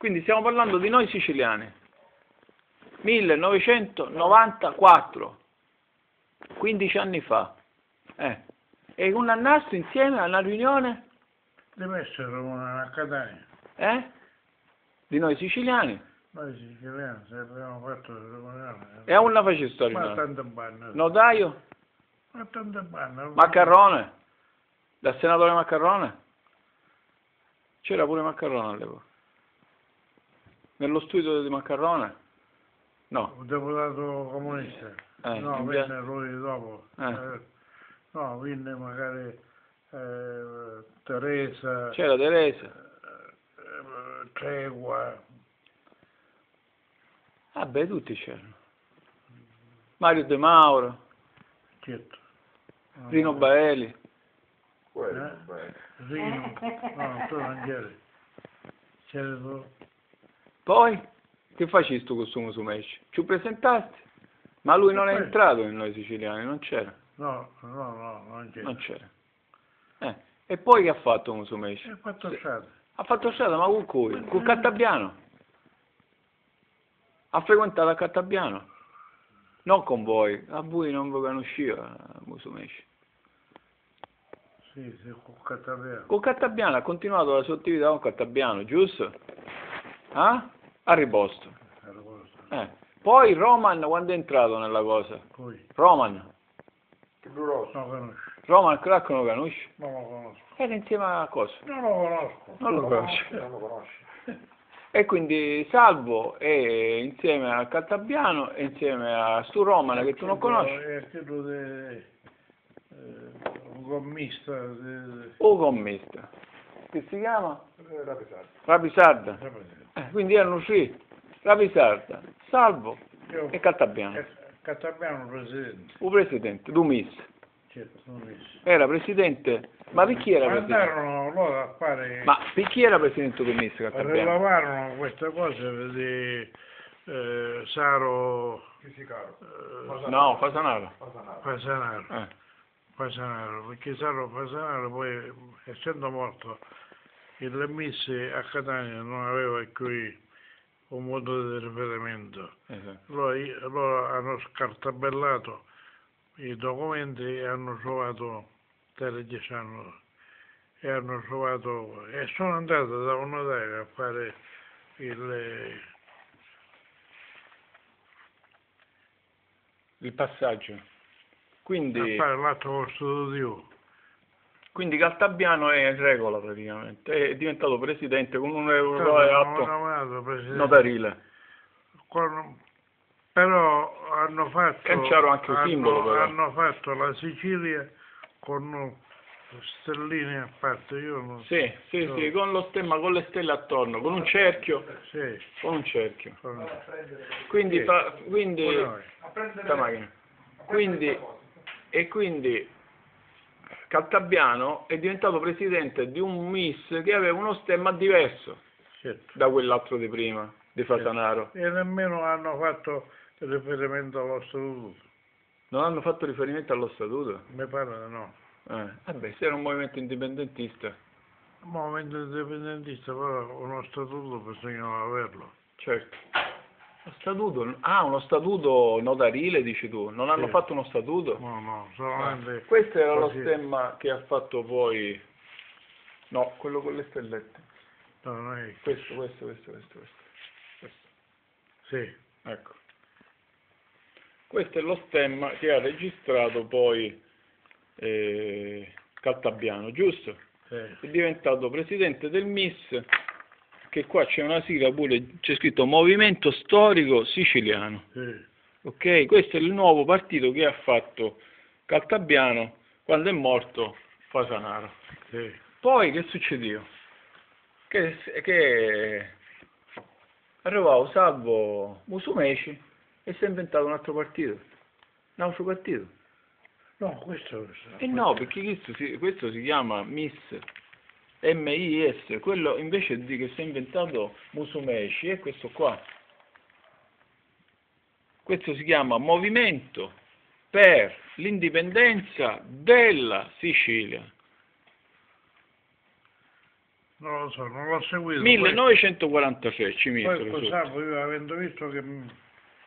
Quindi stiamo parlando di noi siciliani. 1994, 15 anni fa. E un annastro insieme a una riunione? Deve essere una Catania. Di noi siciliani. Noi siciliani, se abbiamo fatto la riunione. E a una faccio sta Ma riunione? tante banne. Notaio? Ma tante banne. Maccarrone? Dal senatore Maccarrone? C'era pure Maccarrone all'epoca. Nello studio di Maccarrone? No. Un deputato comunista. No, venne lui dopo. No, venne magari Teresa. C'era Teresa. Tregua. Vabbè, tutti c'erano. Mario De Mauro. Certo. Rino Baeli. Rino. No, tu non c'eri. C'eri tu. Poi? Che facevi tu con questo Musumeci? Ci presentasti? Ma lui non è entrato in noi siciliani, non c'era. No, non c'era. Non c'era. E poi che ha fatto Musumeci? Ha fatto strada. Ha fatto strada, ma con cui? Con Cattabiano. Ha frequentato a Cattabiano. Non con voi. A voi non vi conosceva Musumeci. Sì, con Cattabiano. Con Cattabiano ha continuato la sua attività con Cattabiano, giusto? A riposto. Poi Roman quando è entrato nella cosa? Poi. Roman. Non lo conosci. Roman Crack non lo conosci? Non lo conosco. Era insieme a cosa? Non lo conosco. Non lo conosci. Non lo conosci. E quindi Salvo è insieme a Cattabiano e insieme a stu Roman che tu non conosci. È quello di un gommista. O gommista. Che si chiama? Rapisarda. Rapisarda. Quindi erano sì. Rapisarda, Salvo e Cattabiano. Cattabiano presidente. Il presidente, du Miss. Certo, Era presidente, ma per chi era presidente? Andarono loro a fare. Ma per chi era presidente del Miss Cattabiano? Rilavarono queste cose di Saro. No, Fasanaro. Fasanaro, perché Saro Fasanaro poi, essendo morto, il Miss a Catania non aveva qui un modo di riferimento. Loro hanno scartabellato i documenti e hanno trovato Telegesiano e hanno trovato e sono andato da un notaio a fare il passaggio. Quindi, a fare l'atto costitutivo. Quindi Cattabiano è in regola praticamente, è diventato presidente con un atto notarile. Però hanno fatto. Canciaro anche un simbolo però. Hanno fatto la Sicilia con stelline a parte. Io non sì, con lo stemma, con le stelle attorno, con un cerchio. Sì. Con un cerchio. Quindi, quindi Cattabiano è diventato presidente di un Miss che aveva uno stemma diverso da quell'altro di prima, di Fasanaro. E nemmeno hanno fatto riferimento allo statuto. Non hanno fatto riferimento allo statuto? Mi pare di no. Vabbè, se era un movimento indipendentista. Un movimento indipendentista, però uno statuto bisognava averlo. Certo. Statuto? Uno statuto notarile, dici tu? Non hanno fatto uno statuto? No, solamente. Questo era lo stemma che ha fatto poi. No, quello con le stellette. No, non è. Questo. Sì. Ecco. Questo è lo stemma che ha registrato poi Cattabiano, giusto? Sì. È diventato presidente del MIS. Che qua c'è una sigla pure, c'è scritto Movimento Storico Siciliano. Sì. Ok? Questo è il nuovo partito che ha fatto Cattabiano quando è morto Fasanaro. Sì. Poi che succedeva? Che arrivava Salvo Musumeci e si è inventato un altro partito. Un altro partito. No, questo. No, perché questo si chiama MIS. MIS, quello invece di che si è inventato Musumeci è questo qua. Questo si chiama Movimento per l'indipendenza della Sicilia. Non lo so, non l'ho seguito. 1946 ci mettono poi sotto. io avendo visto che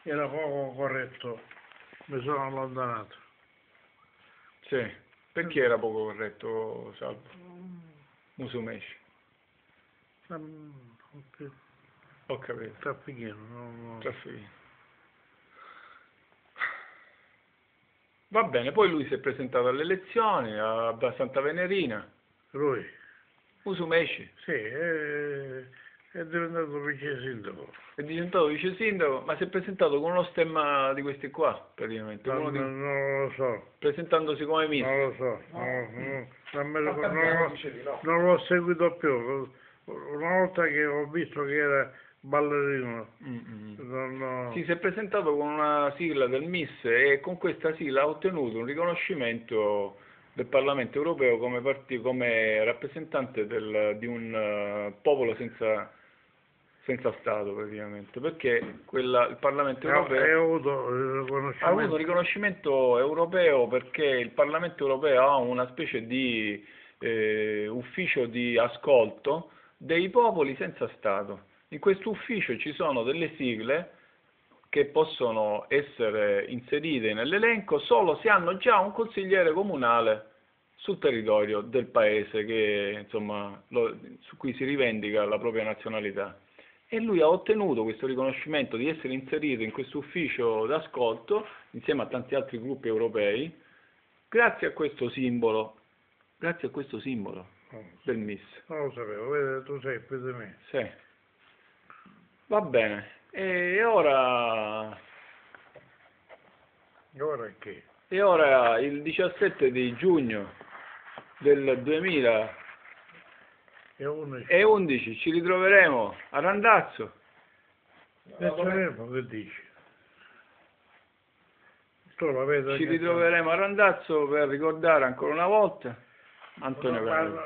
era poco corretto, mi sono allontanato. Sì, perché era poco corretto, Salvo? Musumeci. Ho capito. Traffichino. Traffichino. Va bene, poi lui si è presentato alle elezioni a Santa Venerina. Lui? Musumeci. Sì, è diventato vice sindaco. È diventato vice sindaco, ma si è presentato con uno stemma di questi qua, praticamente. Non lo so. Presentandosi come misto. Non lo so. Non l'ho seguito più. Una volta che ho visto che era ballerino. Si è presentato con una sigla del MIS e con questa sigla ha ottenuto un riconoscimento del Parlamento europeo come rappresentante di un popolo senza Stato, praticamente, perché il Parlamento europeo ha avuto un riconoscimento europeo perché il Parlamento europeo ha una specie di ufficio di ascolto dei popoli senza Stato. In questo ufficio ci sono delle sigle che possono essere inserite nell'elenco solo se hanno già un consigliere comunale sul territorio del paese che, insomma, su cui si rivendica la propria nazionalità. E lui ha ottenuto questo riconoscimento di essere inserito in questo ufficio d'ascolto insieme a tanti altri gruppi europei grazie a questo simbolo del MIS. Non lo sapevo, vedi, tu sei più di me. Sì. Va bene. E ora... Ora che? E ora il 17 di giugno del 2011 ci ritroveremo a Randazzo. Che dici? Ci ritroveremo a Randazzo per ricordare ancora una volta Antonio Canelli.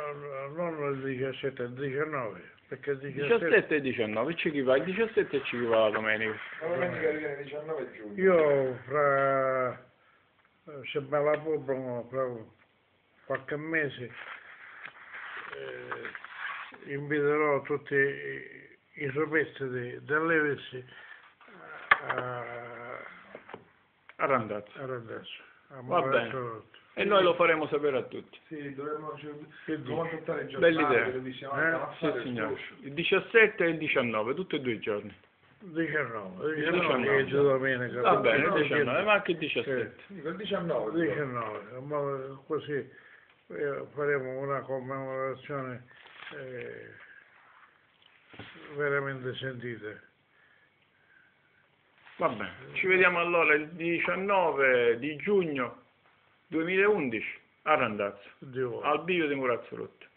Non il 17, il 19. Perché il 17 e 19, ci chi va il 17 e ci chi va la domenica. La domenica viene il 19 giugno. Io se me la pubblicano fra qualche mese inviterò tutti i superstiti dell'Evis a Randazzo. Va bene. E noi lo faremo sapere a tutti. Sì, dovremmo contattare i Bella giornali, idea. televisione, Sì, signore. Il 17 e il 19, tutti e 2 i giorni. 19 19. domenica. Va bene, il 19, ma anche il 17. Sì, il 19. 19, ma così faremo una commemorazione veramente sentita. Va bene, ci vediamo allora il 19 di giugno 2011 a Randazzo, al Bivio di Murazzolotto.